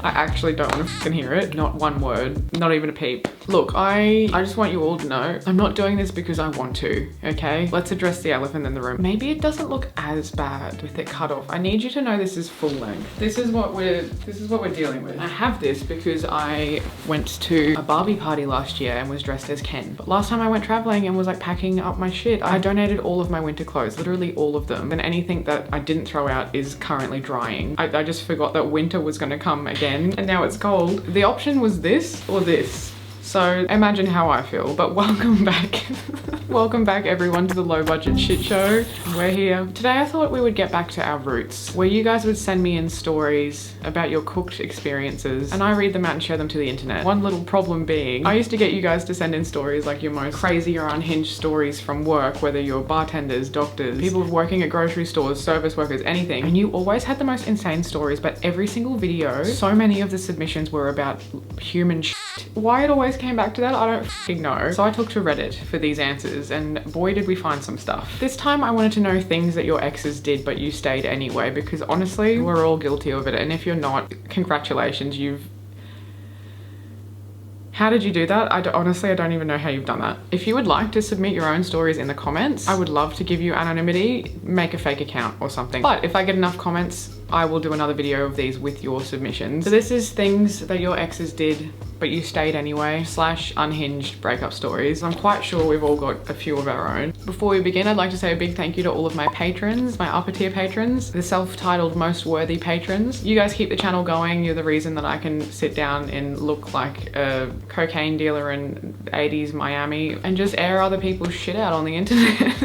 I actually don't want to fucking hear it. Not one word, not even a peep. Look, I just want you all to know, I'm not doing this because I want to, okay? Let's address the elephant in the room. Maybe it doesn't look as bad with it cut off. I need you to know this is full length. This is what we're dealing with. I have this because I went to a Barbie party last year and was dressed as Ken. But last time I went traveling and was like packing up my shit, I donated all of my winter clothes, literally all of them. And anything that I didn't throw out is currently drying. I just forgot that winter was gonna come again and now it's cold. The option was this or this. So imagine how I feel, but welcome back. Welcome back everyone to the low budget shit show. We're here. Today I thought we would get back to our roots, where you guys would send me in stories about your cooked experiences and I read them out and share them to the internet. One little problem being, I used to get you guys to send in stories like your most crazy or unhinged stories from work, whether you're bartenders, doctors, people working at grocery stores, service workers, anything. And you always had the most insane stories, but every single video, so many of the submissions were about human shit. Why it always came back to that, I don't f***ing know. So I took to Reddit for these answers and boy did we find some stuff. This time I wanted to know things that your exes did but you stayed anyway, because honestly, we're all guilty of it. And if you're not, congratulations, how did you do that? Honestly, I don't even know how you've done that. If you would like to submit your own stories in the comments, I would love to give you anonymity, make a fake account or something. But if I get enough comments, I will do another video of these with your submissions. So this is things that your exes did but you stayed anyway, / unhinged breakup stories. I'm quite sure we've all got a few of our own. Before we begin, I'd like to say a big thank you to all of my patrons, my upper tier patrons, the self-titled most worthy patrons. You guys keep the channel going. You're the reason that I can sit down and look like a cocaine dealer in 80s Miami and just air other people's shit out on the internet.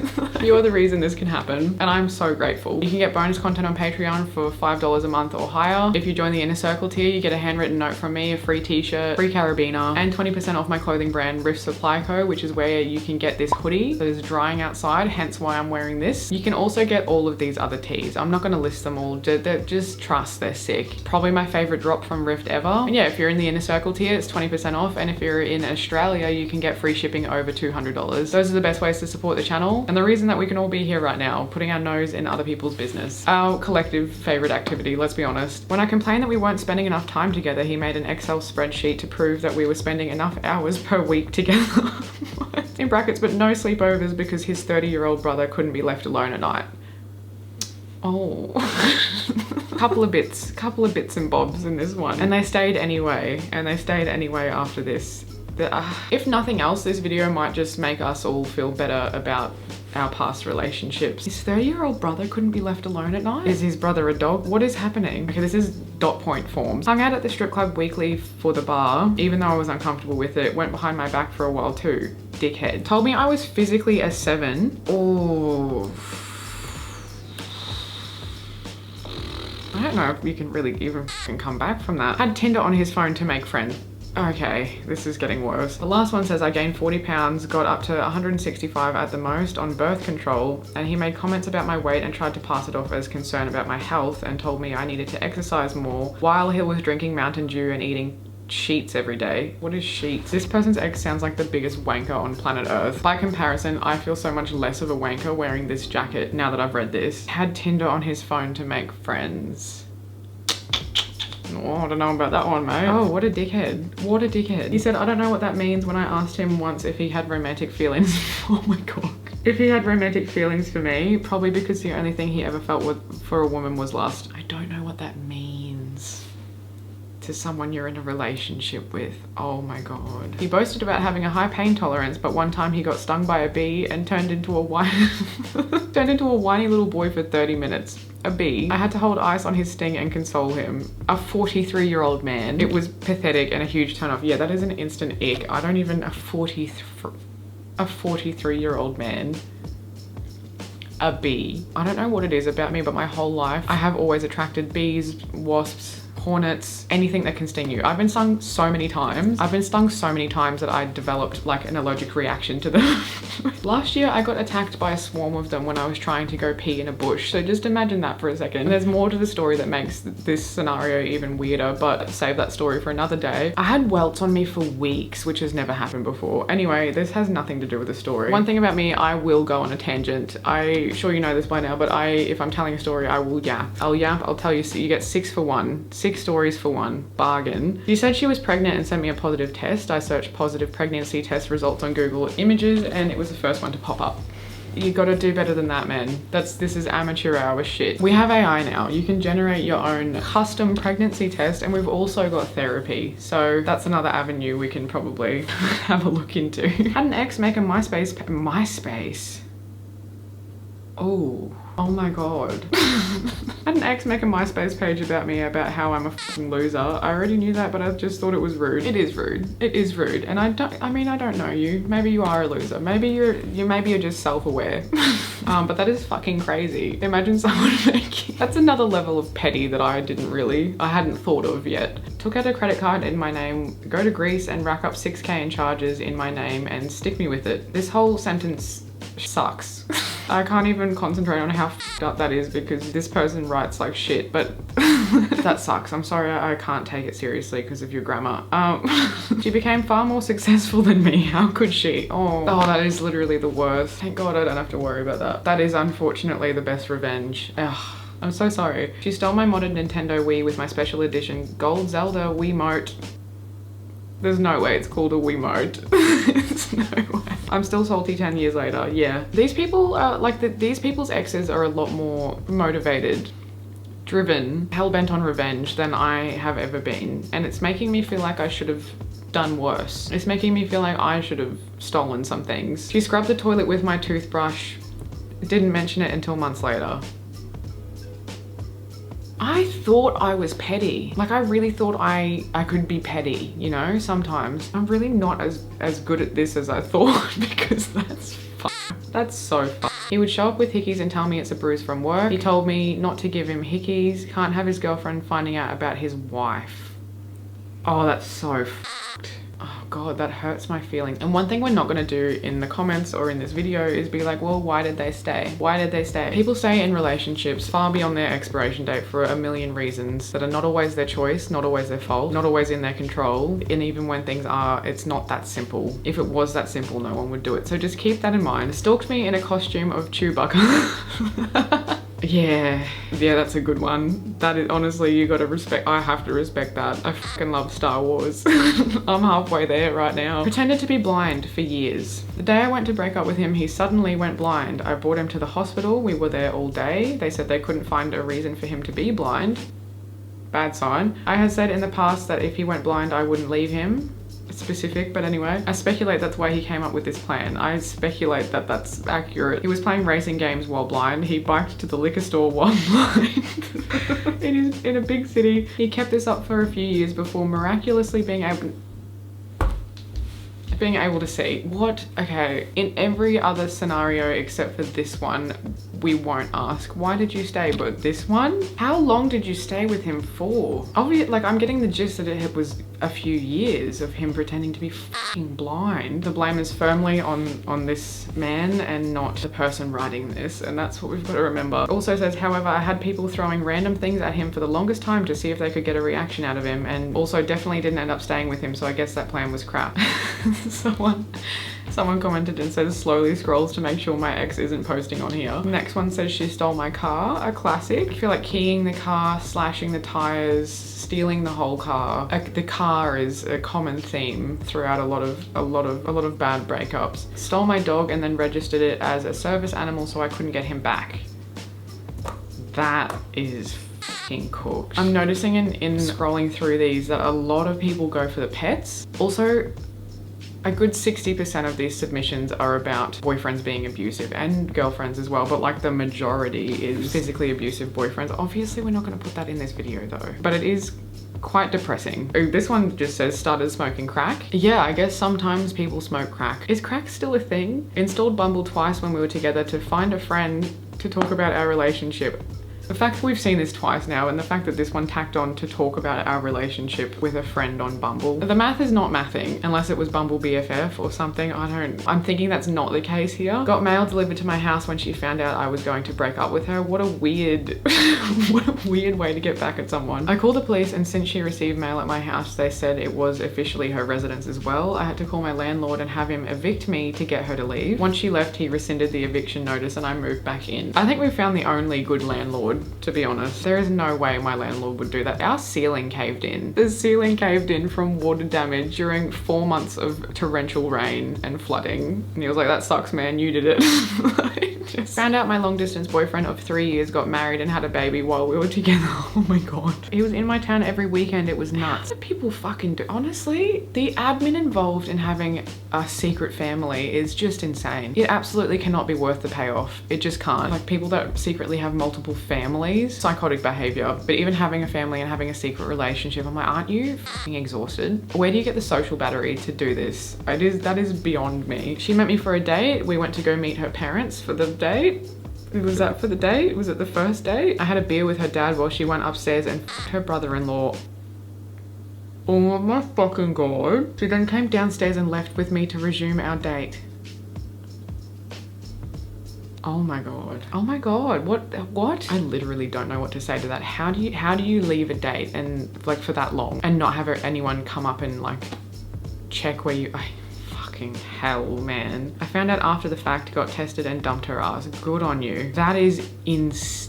You're the reason this can happen and I'm so grateful. You can get bonus content on Patreon for $5 a month or higher. If you join the inner circle tier, you get a handwritten note from me, a free t-shirt, free carabiner, and 20% off my clothing brand Rift Supply Co, which is where you can get this hoodie that is drying outside, hence why I'm wearing this. You can also get all of these other tees. I'm not going to list them all, just trust, they're sick. Probably my favorite drop from Rift ever. And yeah, if you're in the inner circle tier, it's 20% off, and if you're in Australia, you can get free shipping over $200. Those are the best ways to support the channel and the reason that we can all be here right now, putting our nose in other people's business. Our collective favorite activity, let's be honest. When I complained that we weren't spending enough time together, he made an Excel spreadsheet to prove that we were spending enough hours per week together. In brackets, but no sleepovers because his 30-year-old brother couldn't be left alone at night. Oh. couple of bits and bobs in this one. And they stayed anyway, after this. If nothing else, this video might just make us all feel better about our past relationships. His 30-year-old brother couldn't be left alone at night? Is his brother a dog? What is happening? Okay, this is dot point forms. Hung out at the strip club weekly for the bar, even though I was uncomfortable with it. Went behind my back for a while too. Dickhead. Told me I was physically a 7. Oh. I don't know if you can really even come back from that. Had Tinder on his phone to make friends. Okay, this is getting worse. The last one says I gained 40 pounds, got up to 165 at the most on birth control, and he made comments about my weight and tried to pass it off as concern about my health and told me I needed to exercise more while he was drinking Mountain Dew and eating sheets every day. What is sheets? This person's ex sounds like the biggest wanker on planet Earth. By comparison, I feel so much less of a wanker wearing this jacket now that I've read this. Had Tinder on his phone to make friends. Oh, I don't know about that one, mate. Oh, what a dickhead. What a dickhead. He said, I don't know what that means when I asked him once if he had romantic feelings. Oh my God. If he had romantic feelings for me, probably because the only thing he ever felt for a woman was lust. I don't know what that means to someone you're in a relationship with. Oh my God. He boasted about having a high pain tolerance, but one time he got stung by a bee and turned into a whiny little boy for 30 minutes. A bee. I had to hold ice on his sting and console him. A 43-year-old man. It was pathetic and a huge turn off. Yeah, that is an instant ick. I don't even, a 43-year-old man. A bee. I don't know what it is about me, but my whole life I have always attracted bees, wasps, hornets, anything that can sting you. I've been stung so many times. That I developed like an allergic reaction to them. Last year I got attacked by a swarm of them when I was trying to go pee in a bush. So just imagine that for a second. And there's more to the story that makes this scenario even weirder, but save that story for another day. I had welts on me for weeks, which has never happened before. Anyway, this has nothing to do with the story. One thing about me, I will go on a tangent. I sure you know this by now, but if I'm telling a story, I will yap. I'll tell you, so you get 6 for 1. 6 stories for 1. Bargain. She said she was pregnant and sent me a positive test. I searched positive pregnancy test results on Google Images and it was the first one to pop up. You gotta do better than that, man. This is amateur hour shit. We have AI now. You can generate your own custom pregnancy test, and we've also got therapy. So that's another avenue we can probably have a look into. Had an ex make a MySpace. Oh my god. Had an ex make a MySpace page about me about how I'm a fucking loser. I already knew that, but I just thought it was rude. It is rude. It is rude. And I don't know you. Maybe you are a loser. Maybe you're just self-aware. But that is fucking crazy. Imagine someone making, that's another level of petty that I hadn't thought of yet. Took out a credit card in my name, go to Greece and rack up 6K in charges in my name and stick me with it. This whole sentence sucks. I can't even concentrate on how f***ed up that is because this person writes like shit, but that sucks. I'm sorry, I can't take it seriously because of your grammar. She became far more successful than me. How could she? Oh, that is literally the worst. Thank God I don't have to worry about that. That is unfortunately the best revenge. Ugh. I'm so sorry. She stole my modded Nintendo Wii with my special edition Gold Zelda Wiimote. There's no way it's called a Wiimote. There's no way. I'm still salty 10 years later. Yeah. These people are these people's exes are a lot more motivated, driven, hell-bent on revenge than I have ever been. And it's making me feel like I should have done worse. It's making me feel like I should have stolen some things. She scrubbed the toilet with my toothbrush. Didn't mention it until months later. I thought I was petty. Like I really thought I could be petty, you know, sometimes. I'm really not as good at this as I thought because that's so He would show up with hickeys and tell me it's a bruise from work. He told me not to give him hickeys. Can't have his girlfriend finding out about his wife. Oh, that's so oh god, that hurts my feelings. And one thing we're not going to do in the comments or in this video is be like, well, why did they stay? Why did they stay? People stay in relationships far beyond their expiration date for a million reasons that are not always their choice, not always their fault, not always in their control. And even when things are, it's not that simple. If it was that simple, no one would do it. So just keep that in mind. Stalked me in a costume of Chewbacca. Yeah, that's a good one. That is, honestly, you gotta respect, I have to respect that. I fucking love Star Wars. I'm halfway there right now. Pretended to be blind for years. The day I went to break up with him, he suddenly went blind. I brought him to the hospital. We were there all day. They said they couldn't find a reason for him to be blind. Bad sign. I had said in the past that if he went blind, I wouldn't leave him. Specific, but anyway, I speculate that's why he came up with this plan. I speculate that that's accurate. He was playing racing games while blind. He biked to the liquor store while blind. in a big city. He kept this up for a few years before miraculously being able to see. What? Okay, in every other scenario except for this one, we won't ask, why did you stay? But this one? How long did you stay with him for? Obviously, like, I'm getting the gist that it was a few years of him pretending to be fucking blind. The blame is firmly on this man and not the person writing this, and that's what we've got to remember. It also says, however, I had people throwing random things at him for the longest time to see if they could get a reaction out of him, and also definitely didn't end up staying with him, so I guess that plan was crap. Someone commented and says slowly scrolls to make sure my ex isn't posting on here. Next one says she stole my car, a classic. I feel like keying the car, slashing the tires, stealing the whole car. The car is a common theme throughout a lot of bad breakups. Stole my dog and then registered it as a service animal so I couldn't get him back. That is fucking cooked. I'm noticing in scrolling through these that a lot of people go for the pets. Also, a good 60% of these submissions are about boyfriends being abusive and girlfriends as well, but like the majority is physically abusive boyfriends. Obviously, we're not gonna put that in this video though, but it is quite depressing. Oh, this one just says started smoking crack. Yeah, I guess sometimes people smoke crack. Is crack still a thing? Installed Bumble twice when we were together to find a friend to talk about our relationship. The fact that we've seen this twice now, and the fact that this one tacked on to talk about our relationship with a friend on Bumble. The math is not mathing, unless it was Bumble BFF or something. I'm thinking that's not the case here. Got mail delivered to my house when she found out I was going to break up with her. What a weird, what a weird way to get back at someone. I called the police, and since she received mail at my house, they said it was officially her residence as well. I had to call my landlord and have him evict me to get her to leave. Once she left, he rescinded the eviction notice and I moved back in. I think we found the only good landlord, to be honest. There is no way my landlord would do that. Our ceiling caved in. The ceiling caved in from water damage during 4 months of torrential rain and flooding. And he was like, that sucks, man, you did it. Just found out my long distance boyfriend of 3 years got married and had a baby while we were together. Oh my God. He was in my town every weekend. It was nuts. What do people fucking do? Honestly, the admin involved in having a secret family is just insane. It absolutely cannot be worth the payoff. It just can't. Like, people that secretly have multiple families, psychotic behavior. But even having a family and having a secret relationship, I'm like, aren't you fucking exhausted? Where do you get the social battery to do this? That is beyond me. She met me for a date. We went to go meet her parents for the date. Was that for the date? Was it the first date? I had a beer with her dad while she went upstairs and her brother-in-law. Oh my fucking God. She then came downstairs and left with me to resume our date. Oh my God. Oh my God. What? I literally don't know what to say to that. How do you leave a date and like for that long and not have anyone come up and like check where you, fucking hell, man. I found out after the fact, got tested and dumped her ass. Good on you. That is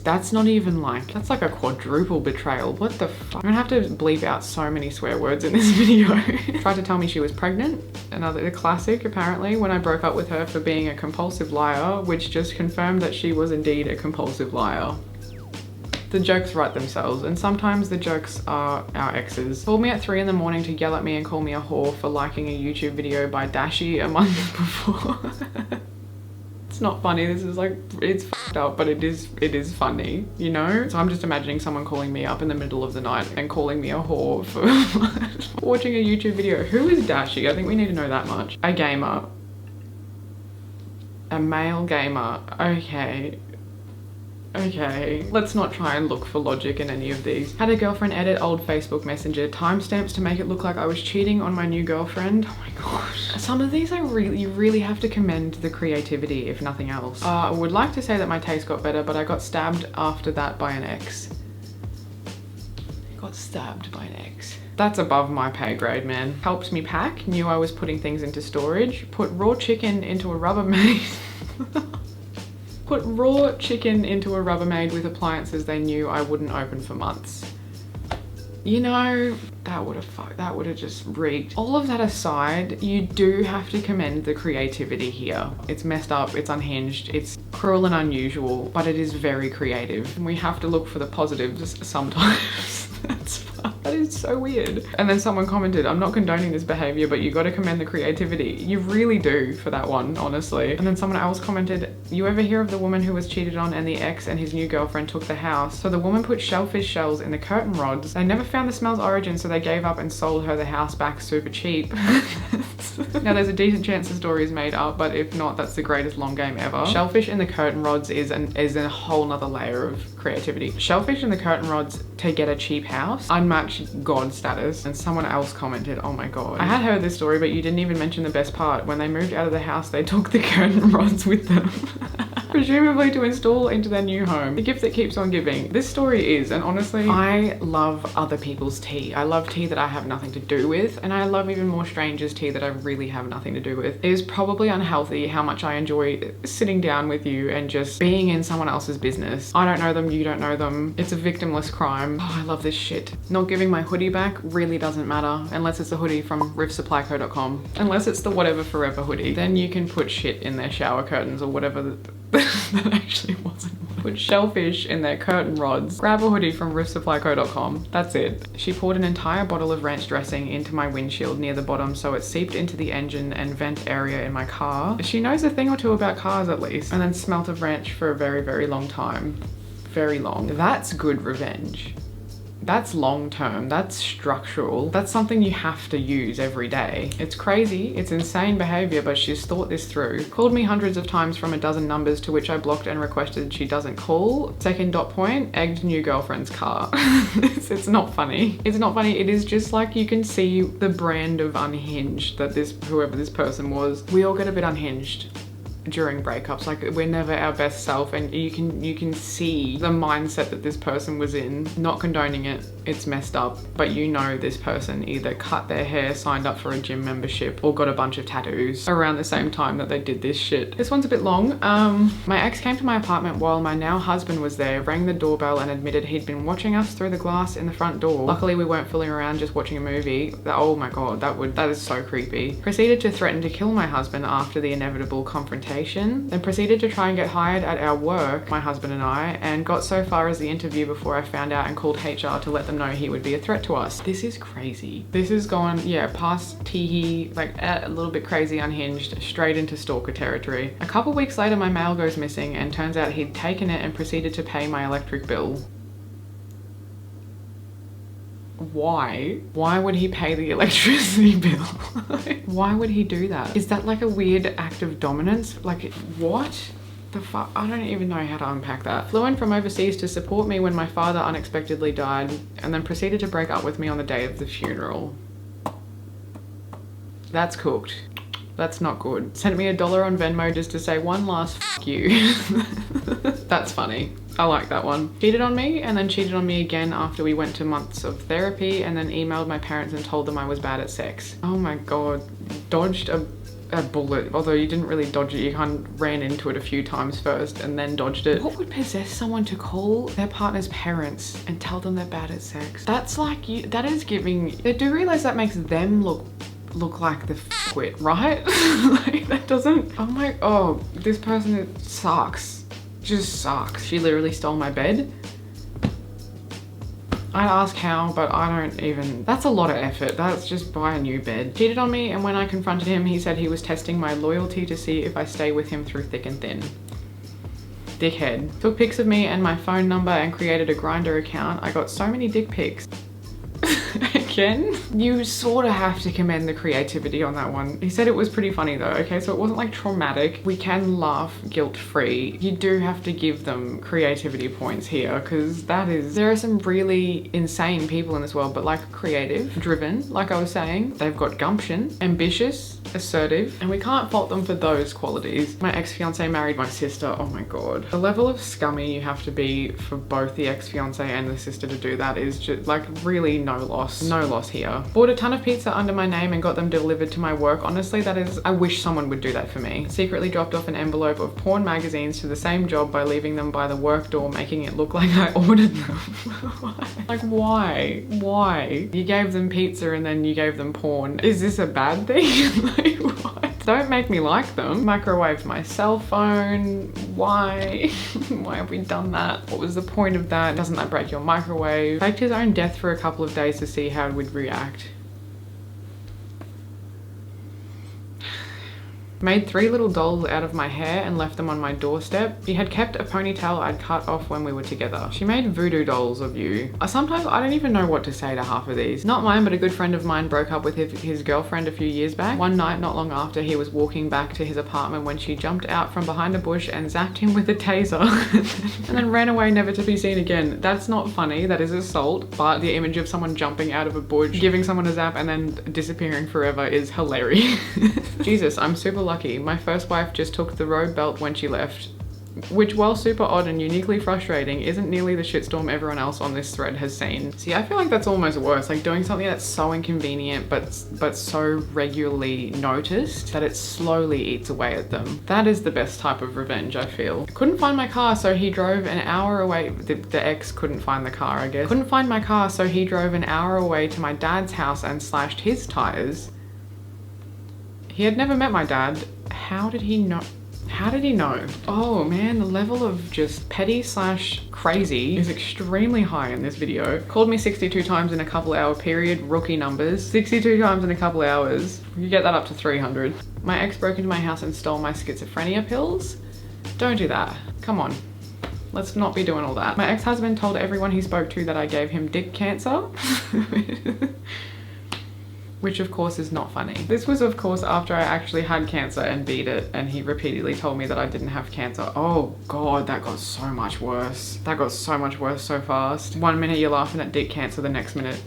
that's not even like, that's like a quadruple betrayal. What the fuck? I'm gonna have to bleep out so many swear words in this video. Tried to tell me she was pregnant. Another classic, apparently, when I broke up with her for being a compulsive liar, which just confirmed that she was indeed a compulsive liar. The jokes write themselves, and sometimes the jokes are our exes. Called me at 3 in the morning to yell at me and call me a whore for liking a YouTube video by Dashi a month before. It's not funny, this is like, it's fucked up, but it is funny, you know? So I'm just imagining someone calling me up in the middle of the night and calling me a whore for watching a YouTube video. Who is Dashi? I think we need to know that much. A gamer. A male gamer. Okay, let's not try and look for logic in any of these. Had a girlfriend edit old Facebook Messenger timestamps to make it look like I was cheating on my new girlfriend. Oh my gosh. Some of these you really have to commend the creativity, if nothing else. I would like to say that my taste got better, but I got stabbed after that by an ex. Got stabbed by an ex. That's above my pay grade, man. Helped me pack, knew I was putting things into storage, put raw chicken into a Rubbermaid. Put raw chicken into a Rubbermaid with appliances they knew I wouldn't open for months. You know, that would have just reeked. All of that aside, you do have to commend the creativity here. It's messed up, it's unhinged, it's cruel and unusual, but it is very creative. And we have to look for the positives sometimes. That is so weird. And then someone commented, I'm not condoning this behavior, but you got to commend the creativity. You really do for that one, honestly. And then someone else commented, you ever hear of the woman who was cheated on and the ex and his new girlfriend took the house? So the woman put shellfish shells in the curtain rods. They never found the smell's origin, so they gave up and sold her the house back super cheap. Now there's a decent chance the story is made up, but if not, that's the greatest long game ever. Shellfish in the curtain rods is a whole nother layer of creativity. Shellfish in the curtain rods to get a cheap house, unmatched god status. And someone else commented, oh my God. I had heard this story, but you didn't even mention the best part. When they moved out of the house, they took the curtain rods with them. Presumably to install into their new home. The gift that keeps on giving. This story is, and honestly, I love other people's tea. I love tea that I have nothing to do with, and I love even more strangers' tea that I really have nothing to do with. It is probably unhealthy how much I enjoy sitting down with you and just being in someone else's business. I don't know them, you don't know them. It's a victimless crime. Oh, I love this shit. Not giving my hoodie back really doesn't matter unless it's a hoodie from riffsupplyco.com. Unless it's the whatever forever hoodie. Then you can put shit in their shower curtains or whatever that actually wasn't. Put shellfish in their curtain rods. Grab a hoodie from riffsupplyco.com. That's it. She poured an entire bottle of ranch dressing into my windshield near the bottom so it seeped into the engine and vent area in my car. She knows a thing or two about cars at least. And then smelt of ranch for a very, very long time. Very long. That's good revenge. That's long term, that's structural. That's something you have to use every day. It's crazy, it's insane behavior, but she's thought this through. Called me hundreds of times from a dozen numbers, to which I blocked and requested she doesn't call. Second dot point, egged new girlfriend's car. It's not funny. It's not funny. It is just like you can see the brand of unhinged that whoever this person was. We all get a bit unhinged during breakups. Like, we're never our best self, and you can see the mindset that this person was in. Not condoning it, it's messed up, but you know this person either cut their hair, signed up for a gym membership, or got a bunch of tattoos around the same time that they did this shit. This one's a bit long. My ex came to my apartment while my now husband was there, rang the doorbell and admitted he'd been watching us through the glass in the front door. Luckily we weren't fooling around, just watching a movie. Oh my god, that is so creepy. Proceeded to threaten to kill my husband after the inevitable confrontation. Then proceeded to try and get hired at our work, my husband and I, and got so far as the interview before I found out and called HR to let them know he would be a threat to us. This is crazy. This is gone, yeah, past teehee, like a little bit crazy, unhinged, straight into stalker territory. A couple weeks later, my mail goes missing, and turns out he'd taken it and proceeded to pay my electric bill. Why? Why would he pay the electricity bill? Why would he do that? Is that like a weird act of dominance? Like, what the fuck? I don't even know how to unpack that. Flew in from overseas to support me when my father unexpectedly died, and then proceeded to break up with me on the day of the funeral. That's cooked. That's not good. Sent me $1 on Venmo just to say one last f you. That's funny. I like that one. Cheated on me, and then cheated on me again after we went to months of therapy, and then emailed my parents and told them I was bad at sex. Oh my god. Dodged a bullet. Although you didn't really dodge it, you kind of ran into it a few times first and then dodged it. What would possess someone to call their partner's parents and tell them they're bad at sex? That's like, that is giving, they do realize that makes them look like the f***wit, right? Like, that doesn't, oh, this person sucks. Just sucks. She literally stole my bed. I'd ask how, but I don't even, that's a lot of effort. That's just buy a new bed. Cheated on me, and when I confronted him, he said he was testing my loyalty to see if I stay with him through thick and thin. Dickhead. Took pics of me and my phone number and created a Grindr account. I got so many dick pics. Again, you sort of have to commend the creativity on that one. He said it was pretty funny though, okay? So it wasn't like traumatic. We can laugh guilt-free. You do have to give them creativity points here, because there are some really insane people in this world, but like creative, driven, like I was saying. They've got gumption, ambitious, assertive, and we can't fault them for those qualities. My ex-fiance married my sister. Oh my god. The level of scummy you have to be for both the ex-fiance and the sister to do that is just like really no loss. No loss here. Bought a ton of pizza under my name and got them delivered to my work. Honestly, I wish someone would do that for me. Secretly dropped off an envelope of porn magazines to the same job by leaving them by the work door, making it look like I ordered them. Like, why? Why? You gave them pizza and then you gave them porn. Is this a bad thing? Like, what? Don't make me like them. Microwaved my cell phone. Why? Why have we done that? What was the point of that? Doesn't that break your microwave? Faked his own death for a couple of days to see how we'd react. Made 3 little dolls out of my hair and left them on my doorstep. He had kept a ponytail I'd cut off when we were together. She made voodoo dolls of you. Sometimes I don't even know what to say to half of these. Not mine, but a good friend of mine broke up with his girlfriend a few years back. One night, not long after, he was walking back to his apartment when she jumped out from behind a bush and zapped him with a taser and then ran away, never to be seen again. That's not funny, that is assault, but the image of someone jumping out of a bush, giving someone a zap and then disappearing forever is hilarious. Jesus, I'm super lucky. My first wife just took the road belt when she left, which, while super odd and uniquely frustrating, isn't nearly the shitstorm everyone else on this thread has seen. See, I feel like that's almost worse, like doing something that's so inconvenient but so regularly noticed that it slowly eats away at them. That is the best type of revenge, I feel. Couldn't find my car, so he drove an hour away. The ex couldn't find the car, I guess. Couldn't find my car, so he drove an hour away to my dad's house and slashed his tires. He had never met my dad. How did he know? How did he know? Oh man, the level of just petty / crazy is extremely high in this video. Called me 62 times in a couple hour period, rookie numbers. 62 times in a couple hours. You get that up to 300. My ex broke into my house and stole my schizophrenia pills. Don't do that. Come on. Let's not be doing all that. My ex-husband told everyone he spoke to that I gave him dick cancer. Which of course is not funny. This was of course after I actually had cancer and beat it, and he repeatedly told me that I didn't have cancer. Oh God, that got so much worse. That got so much worse so fast. One minute you're laughing at dick cancer, the next minute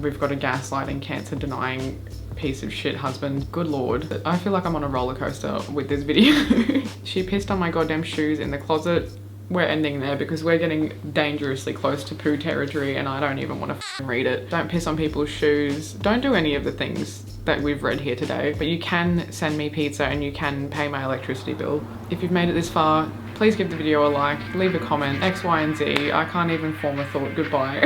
we've got a gaslighting, cancer denying piece of shit husband. Good Lord. I feel like I'm on a roller coaster with this video. She pissed on my goddamn shoes in the closet. We're ending there because we're getting dangerously close to poo territory and I don't even want to read it. Don't piss on people's shoes. Don't do any of the things that we've read here today. But you can send me pizza and you can pay my electricity bill. If you've made it this far, please give the video a like, leave a comment, X, Y, and Z. I can't even form a thought. Goodbye.